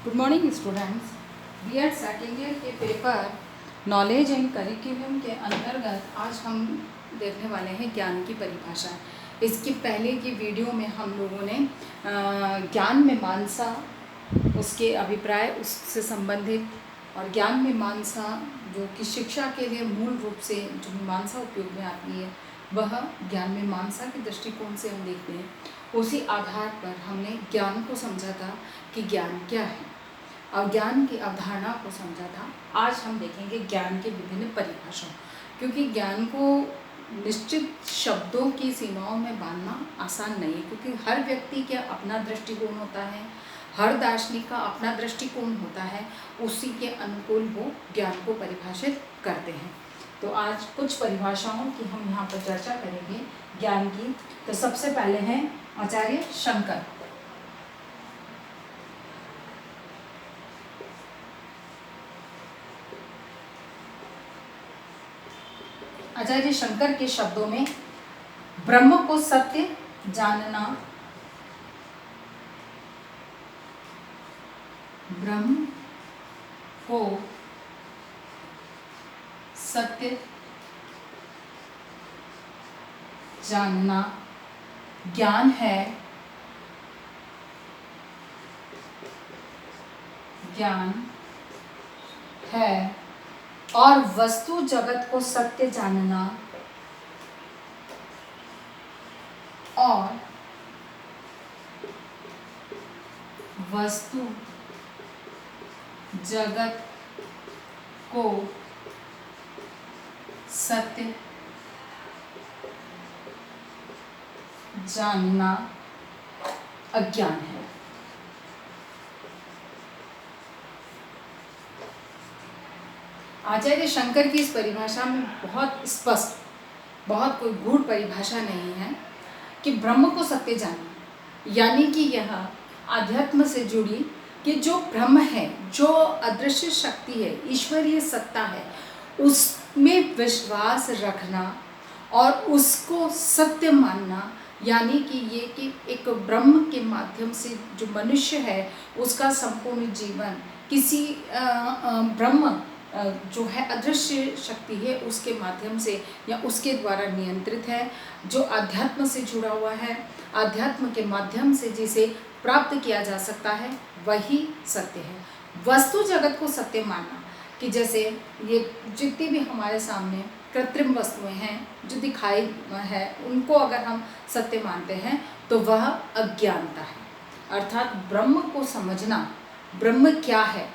Good morning students. BEd second year के paper knowledge and curriculum के अंतर्गत आज हम देखने वाले हैं ज्ञान की परिभाषा। इसकी पहले की वीडियो में हम लोगों ने ज्ञान मीमांसा, उसके अभिप्राय, उससे संबंधित और ज्ञान मीमांसा जो कि शिक्षा के लिए मूल रूप से जो मीमांसा उपयोग में आती है वह ज्ञान मीमांसा के दृष्टिकोण से हम देखते हैं। उसी आधार पर हमने ज्ञान को समझा था कि ज्ञान क्या है और ज्ञान की अवधारणा को समझा था। आज हम देखेंगे ज्ञान के विभिन्न परिभाषाओं, क्योंकि ज्ञान को निश्चित शब्दों की सीमाओं में बांधना आसान नहीं है, क्योंकि हर व्यक्ति का अपना दृष्टिकोण होता है, हर दार्शनिक का अपना दृष्टिकोण होता है, उसी के अनुकूल वो ज्ञान को परिभाषित करते हैं। तो आज कुछ परिभाषाओं की हम यहाँ पर चर्चा करेंगे ज्ञान की। तो सबसे पहले हैं आचार्य शंकर। आचार्य शंकर के शब्दों में ब्रह्म को सत्य जानना, ब्रह्म को सत्य जानना ज्ञान है, ज्ञान है। और वस्तु जगत को सत्य जानना और वस्तु जगत को सत्य जानना अज्ञान है। आचार्य शंकर की इस परिभाषा में बहुत स्पष्ट, बहुत कोई गूढ़ परिभाषा नहीं है कि ब्रह्म को सत्य जानना, यानी कि यह आध्यात्म से जुड़ी कि जो ब्रह्म है, जो अदृश्य शक्ति है, ईश्वरीय सत्ता है, उसमें विश्वास रखना और उसको सत्य मानना, यानी कि ये कि एक ब्रह्म के माध्यम से जो मनुष्य है उसका संपूर्ण जीवन किसी ब्रह्म जो है अदृश्य शक्ति है उसके माध्यम से या उसके द्वारा नियंत्रित है, जो अध्यात्म से जुड़ा हुआ है, अध्यात्म के माध्यम से जिसे प्राप्त किया जा सकता है, वही सत्य है। वस्तु जगत को सत्य मानना कि जैसे ये जितनी भी हमारे सामने कृत्रिम वस्तुएं हैं जो दिखाई है, उनको अगर हम सत्य मानते हैं तो वह अज्ञानता है। अर्थात ब्रह्म को समझना, ब्रह्म क्या है,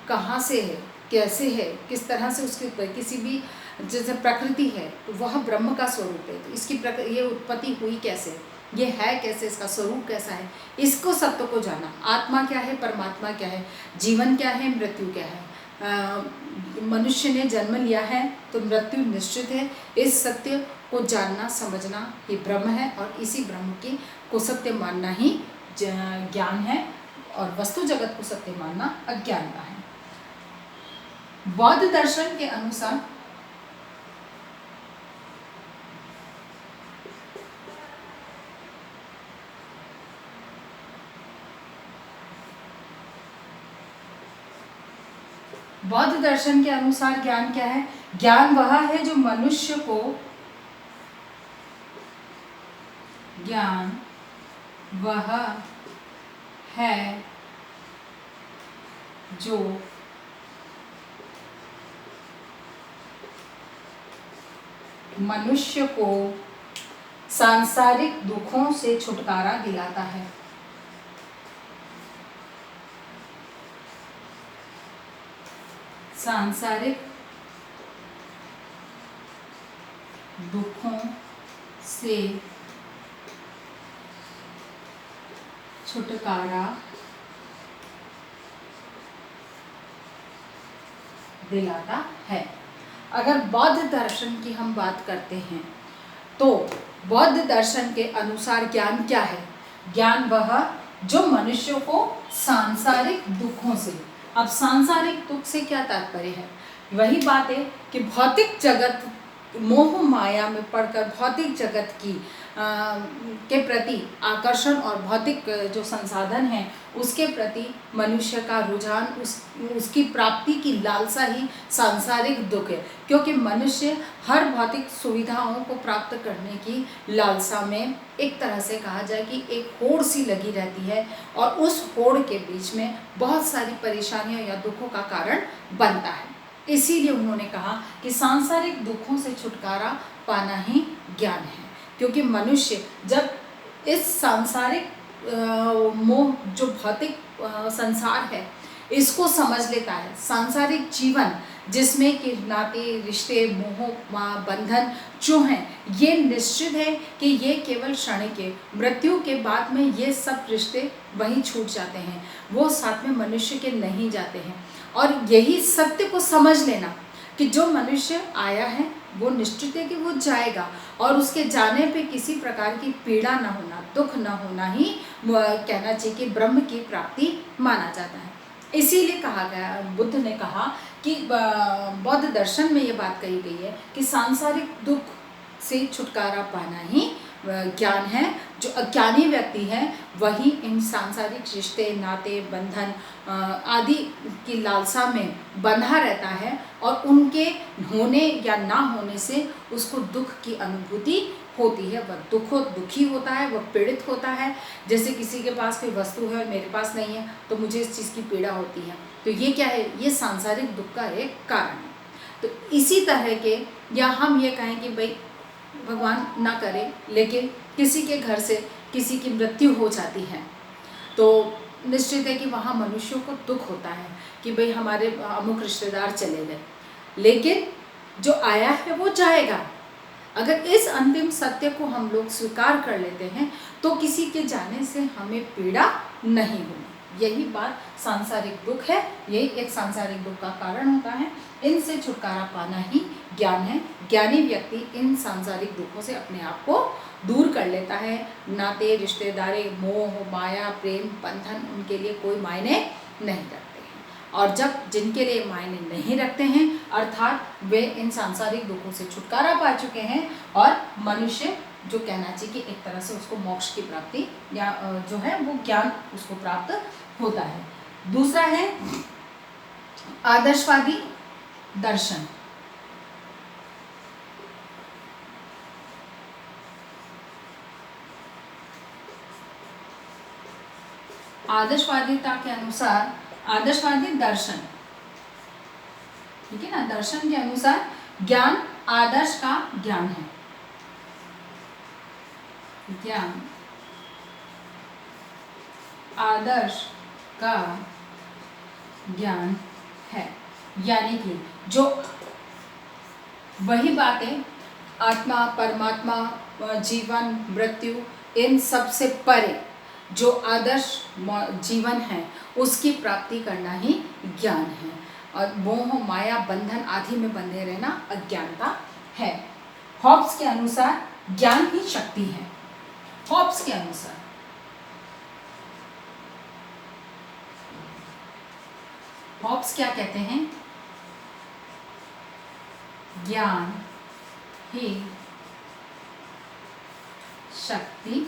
कहाँ से है, कैसे है, किस तरह से उसके ऊपर किसी भी जैसे प्रकृति है तो वह ब्रह्म का स्वरूप है, तो इसकी ये उत्पत्ति हुई कैसे, ये है कैसे, इसका स्वरूप कैसा है, इसको सत्य को जाना। आत्मा क्या है, परमात्मा क्या है, जीवन क्या है, मृत्यु क्या है, मनुष्य ने जन्म लिया है तो मृत्यु निश्चित है। इस सत्य को जानना, समझना ये ब्रह्म है और इसी ब्रह्म की को सत्य मानना ही ज्ञान है और वस्तु जगत को सत्य मानना अज्ञानता है। बौद्ध दर्शन के अनुसार ज्ञान क्या है? ज्ञान वह है जो मनुष्य को, ज्ञान वह है जो मनुष्य को सांसारिक दुखों से छुटकारा दिलाता है। सांसारिक दुखों से छुटकारा दिलाता है। अगर बौद्ध दर्शन की हम बात करते हैं तो बौद्ध दर्शन के अनुसार ज्ञान क्या है? ज्ञान वह जो मनुष्य को सांसारिक दुखों से, अब सांसारिक दुख से क्या तात्पर्य है? वही बात है कि भौतिक जगत मोह माया में पड़कर भौतिक जगत की के प्रति आकर्षण और भौतिक जो संसाधन है उसके प्रति मनुष्य का रुझान, उसकी प्राप्ति की लालसा ही सांसारिक दुख है। क्योंकि मनुष्य हर भौतिक सुविधाओं को प्राप्त करने की लालसा में एक तरह से कहा जाए कि एक होड़ सी लगी रहती है, और उस होड़ के बीच में बहुत सारी परेशानियों या दुखों का कारण बनता है। इसीलिए उन्होंने कहा कि सांसारिक दुखों से छुटकारा पाना ही ज्ञान है। क्योंकि मनुष्य जब इस सांसारिक मोह, जो भौतिक संसार है, इसको समझ लेता है, सांसारिक जीवन जिसमें कि नाते रिश्ते मोह बंधन जो हैं ये निश्चित है कि ये केवल क्षणिक है, मृत्यु के बाद में ये सब रिश्ते वहीं छूट जाते हैं, वो साथ में मनुष्य के नहीं जाते हैं। और यही सत्य को समझ लेना कि जो मनुष्य आया है वो निश्चित है कि वो जाएगा, और उसके जाने पे किसी प्रकार की पीड़ा न होना, दुख न होना ही कहना चाहिए कि ब्रह्म की प्राप्ति माना जाता है। इसीलिए कहा गया, बुद्ध ने कहा कि बौद्ध दर्शन में ये बात कही गई है कि सांसारिक दुख से छुटकारा पाना ही ज्ञान है। जो अज्ञानी व्यक्ति है वही इन सांसारिक रिश्ते नाते बंधन आदि की लालसा में बंधा रहता है, और उनके होने या ना होने से उसको दुख की अनुभूति होती है। वह दुखी होता है, वह पीड़ित होता है। जैसे किसी के पास कोई वस्तु है और मेरे पास नहीं है तो मुझे इस चीज़ की पीड़ा होती है, तो ये क्या है, ये सांसारिक दुख का एक कारण है। तो इसी तरह के, या हम ये कहें कि भाई भगवान ना करे लेकिन किसी के घर से किसी की मृत्यु हो जाती है, तो निश्चित है कि वहाँ मनुष्यों को दुख होता है कि भाई हमारे अमुक रिश्तेदार चले गए, लेकिन जो आया है वो जाएगा। अगर इस अंतिम सत्य को हम लोग स्वीकार कर लेते हैं तो किसी के जाने से हमें पीड़ा नहीं होगी। यही बात सांसारिक दुख है, यही एक सांसारिक दुख का कारण होता है। इनसे छुटकारा पाना ही ज्ञान है। ज्ञानी व्यक्ति इन सांसारिक दुखों से अपने आप को दूर कर लेता है। नाते रिश्तेदारी मोह माया प्रेम बंधन उनके लिए कोई मायने नहीं रखते हैं, और जब जिनके लिए मायने नहीं रखते हैं अर्थात वे इन सांसारिक दुखों से छुटकारा पा चुके हैं, और मनुष्य जो कहना चाहिए कि एक तरह से उसको मोक्ष की प्राप्ति या जो है वो ज्ञान उसको प्राप्त होता है। दूसरा है आदर्शवादी दर्शन। आदर्शवादिता के अनुसार, आदर्शवादी दर्शन, ठीक है ना, दर्शन के अनुसार ज्ञान आदर्श का ज्ञान है। ज्ञान आदर्श का ज्ञान है, यानी कि जो वही बातें आत्मा परमात्मा जीवन मृत्यु इन सब से परे जो आदर्श जीवन है उसकी प्राप्ति करना ही ज्ञान है, और मोह माया बंधन आदि में बंधे रहना अज्ञानता है। हॉब्स के अनुसार ज्ञान ही शक्ति है। हॉब्स के अनुसार हॉब्स क्या कहते हैं, ज्ञान ही शक्ति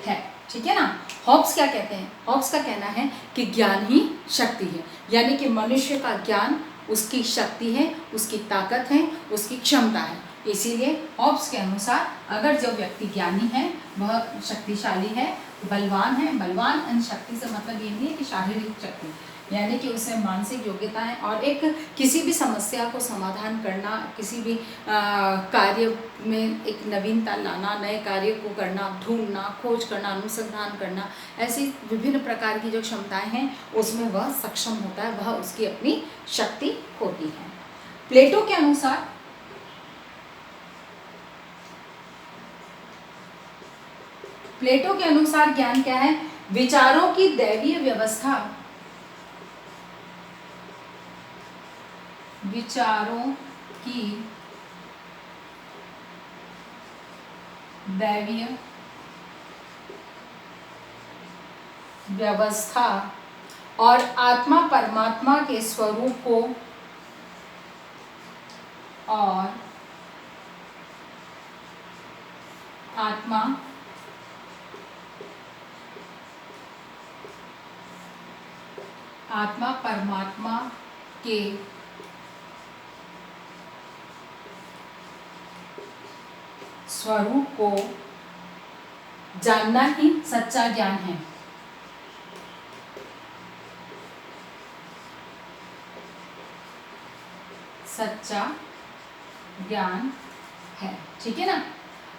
है, ठीक है ना। हॉब्स क्या कहते हैं, हॉब्स का कहना है कि ज्ञान ही शक्ति है, यानी कि मनुष्य का ज्ञान उसकी शक्ति है, उसकी ताकत है, उसकी क्षमता है। इसीलिए हॉब्स के अनुसार अगर जो व्यक्ति ज्ञानी है वह शक्तिशाली है, बलवान है। बलवान एंड शक्ति से मतलब ये नहीं है कि शारीरिक शक्ति, यानी कि उसमें मानसिक योग्यता है, और एक किसी भी समस्या को समाधान करना, किसी भी कार्य में एक नवीनता लाना, नए कार्य को करना, ढूंढना, खोज करना, अनुसंधान करना, ऐसी विभिन्न प्रकार की जो क्षमताएं हैं उसमें वह सक्षम होता है, वह उसकी अपनी शक्ति होती है। प्लेटो के अनुसार ज्ञान क्या है, विचारों की दैवीय व्यवस्था, विचारों की दैवीय व्यवस्था और आत्मा परमात्मा के स्वरूप को, और आत्मा आत्मा परमात्मा के स्वरूप को जानना ही सच्चा ज्ञान है। सच्चा ज्ञान है, ठीक है ना।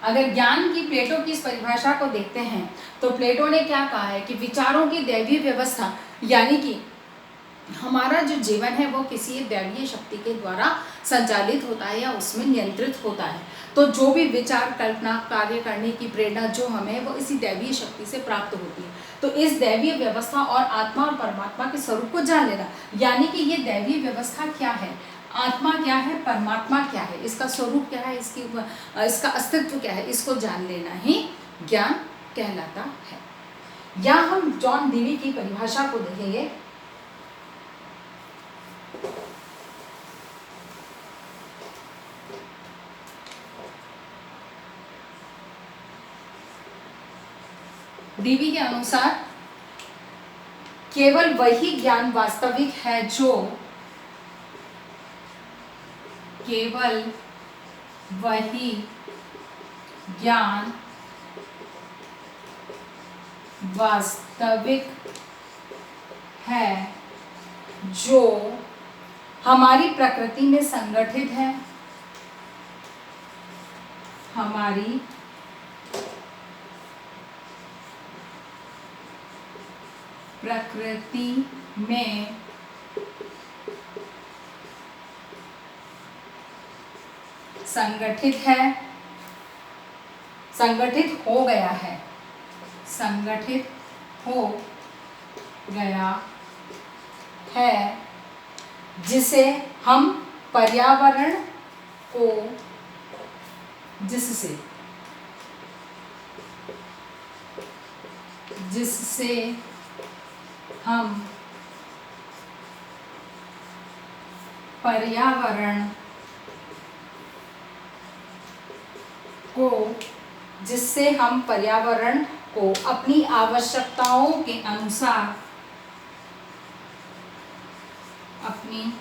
अगर ज्ञान की प्लेटो की इस परिभाषा को देखते हैं तो प्लेटो ने क्या कहा है कि विचारों की दैवीय व्यवस्था, यानी कि हमारा जो जीवन है वो किसी एक दैवीय शक्ति के द्वारा संचालित होता है या उसमें नियंत्रित होता है। तो जो भी विचार, कल्पना, कार्य करने की प्रेरणा जो हमें वो इसी दैवीय शक्ति से प्राप्त होती है। तो इस दैवीय व्यवस्था और आत्मा और परमात्मा के स्वरूप को जान लेना, यानी कि ये दैवीय व्यवस्था क्या है, आत्मा क्या है, परमात्मा क्या है, इसका स्वरूप क्या है, इसका अस्तित्व क्या है, इसको जान लेना ही ज्ञान कहलाता है। या हम जॉन डीवी की परिभाषा को देखेंगे। डीवी के अनुसार केवल वही ज्ञान वास्तविक है जो केवल वही ज्ञान वास्तविक है जो हमारी प्रकृति में संगठित है, हमारी प्रकृति में संगठित है, संगठित हो गया है, संगठित हो गया है, जिसे हम पर्यावरण को जिससे हम पर्यावरण को जिससे हम पर्यावरण को अपनी आवश्यकताओं के अनुसार अपनी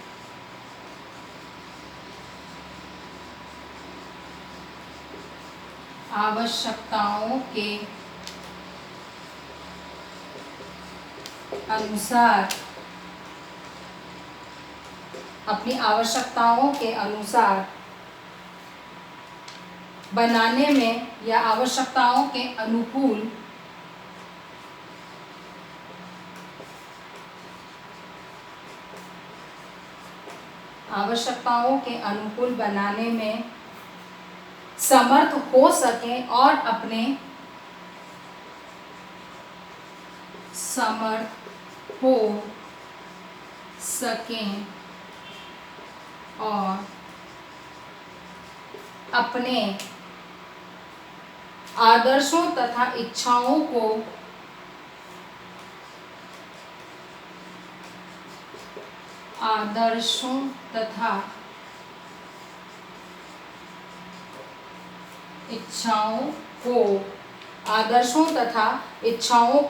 आवश्यकताओं के अनुसार अपनी आवश्यकताओं के अनुसार बनाने में या आवश्यकताओं के अनुकूल बनाने में समर्थ हो सके और अपने समर्थ हो सकें और अपने आदर्शों तथा इच्छाओं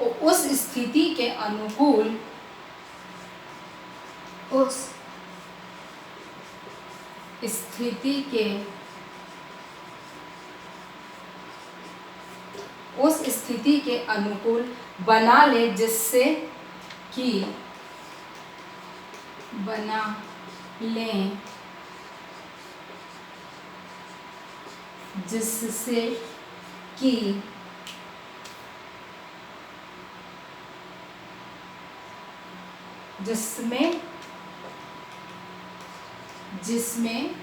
को उस स्थिति के अनुकूल उस स्थिति के अनुकूल बना ले, जिससे कि जिसमें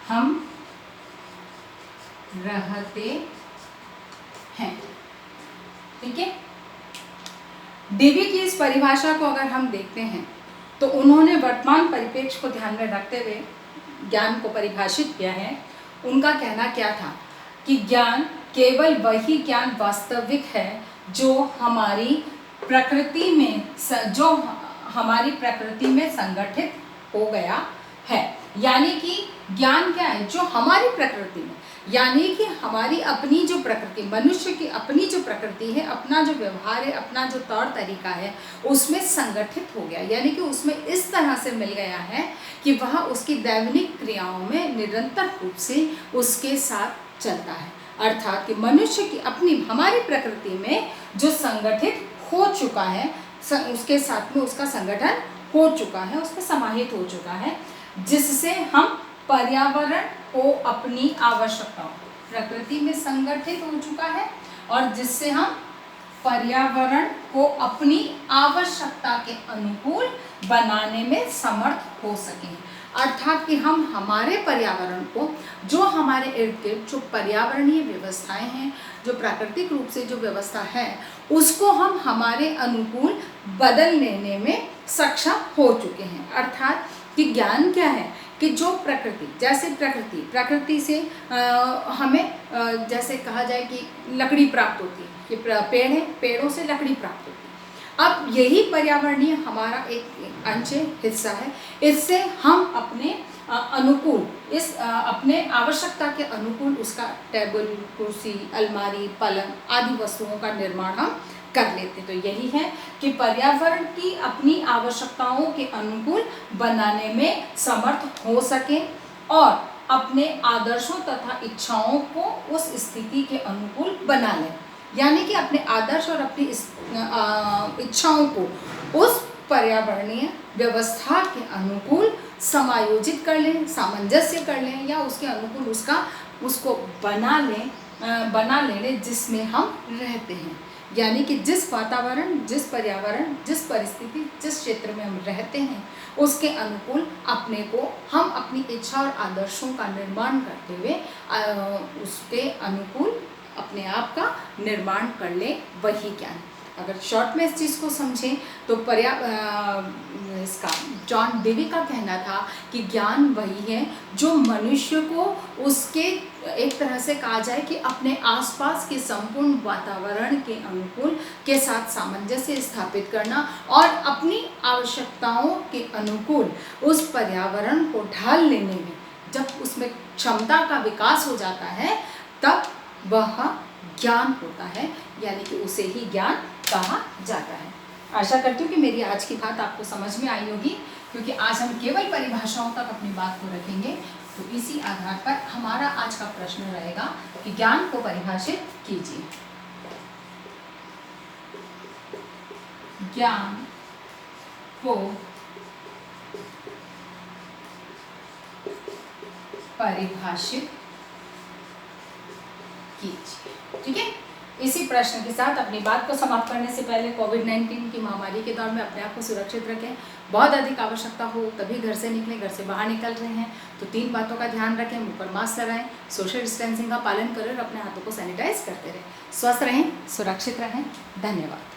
हम रहते हैं। ठीक है। डीवी की इस परिभाषा को अगर हम देखते हैं तो उन्होंने वर्तमान परिप्रेक्ष्य को ध्यान में रखते हुए ज्ञान को परिभाषित किया है। उनका कहना क्या था कि ज्ञान केवल वही ज्ञान वास्तविक है जो हमारी प्रकृति में संगठित हो गया है। यानी कि ज्ञान क्या है, जो हमारी प्रकृति में, यानी कि हमारी अपनी जो प्रकृति, मनुष्य की अपनी जो प्रकृति है, अपना जो व्यवहार है, अपना जो तौर तरीका है, उसमें संगठित हो गया, यानी कि उसमें इस तरह से मिल गया है कि वह उसकी दैनिक क्रियाओं में निरंतर रूप से उसके साथ चलता है। अर्थात कि मनुष्य की अपनी हमारी प्रकृति में जो संगठित हो चुका है, उसके साथ में उसका संगठन हो चुका है, उसमें समाहित हो चुका है, जिससे हम पर्यावरण को अपनी आवश्यकताओं, प्रकृति में संगठित हो चुका है और जिससे हम पर्यावरण को अपनी आवश्यकता के अनुकूल बनाने में समर्थ हो सकें। अर्थात कि हम हमारे पर्यावरण को, जो हमारे इर्द गिर्द जो पर्यावरणीय व्यवस्थाएं हैं, जो प्राकृतिक रूप से जो व्यवस्था है, उसको हम हमारे अनुकूल बदल लेने में सक्षम हो चुके हैं। अर्थात कि ज्ञान क्या है कि जो प्रकृति, जैसे प्रकृति से हमें जैसे कहा जाए कि लकड़ी प्राप्त होती है, कि पेड़ है, पेड़ों से लकड़ी प्राप्त होती है। अब यही पर्यावरणीय हमारा एक अंश हिस्सा है। इससे हम अपने अनुकूल, इस अपने आवश्यकता के अनुकूल उसका टेबल, कुर्सी, अलमारी, पलंग आदि वस्तुओं का निर्माण हम कर लेते। तो यही है कि पर्यावरण की अपनी आवश्यकताओं के अनुकूल बनाने में समर्थ हो सके और अपने आदर्शों तथा इच्छाओं को उस स्थिति के अनुकूल बना लें, यानी कि अपने आदर्श और अपनी इच्छाओं को उस पर्यावरणीय व्यवस्था के अनुकूल समायोजित कर लें, सामंजस्य कर लें, या उसके अनुकूल उसको बना लें जिसमें हम रहते हैं। यानी कि जिस वातावरण, जिस पर्यावरण, जिस परिस्थिति, जिस क्षेत्र में हम रहते हैं, उसके अनुकूल अपने को हम अपनी इच्छा और आदर्शों का निर्माण करते हुए उसके अनुकूल अपने आप का निर्माण कर ले, वही ज्ञान। अगर शॉर्ट में इस चीज़ को समझें तो इसका जॉन डेवी का कहना था कि ज्ञान वही है जो मनुष्य को उसके, एक तरह से कहा जाए कि अपने आसपास के संपूर्ण वातावरण के अनुकूल के साथ सामंजस्य स्थापित करना और अपनी आवश्यकताओं के अनुकूल उस पर्यावरण को ढाल लेने में, जब उसमें क्षमता का विकास हो जाता है, तब वह ज्ञान होता है, यानी कि उसे ही ज्ञान कहा जाता है। आशा करती हूँ कि मेरी आज की बात आपको समझ में आई होगी, क्योंकि आज हम केवल परिभाषाओं तक अपनी बात को रखेंगे। तो इसी आधार पर हमारा आज का प्रश्न रहेगा कि ज्ञान को परिभाषित कीजिए। ज्ञान को परिभाषित कीजिए। ठीक है, इसी प्रश्न के साथ अपनी बात को समाप्त करने से पहले कोविड-19 की महामारी के दौर में अपने आप को सुरक्षित रखें। बहुत अधिक आवश्यकता हो तभी घर से निकलें। घर से बाहर निकल रहे हैं तो 3 बातों का ध्यान रखें। मुंह पर मास्क लगाएं, सोशल डिस्टेंसिंग का पालन करें और अपने हाथों को सैनिटाइज करते रहें। स्वस्थ रहें, सुरक्षित रहें। धन्यवाद।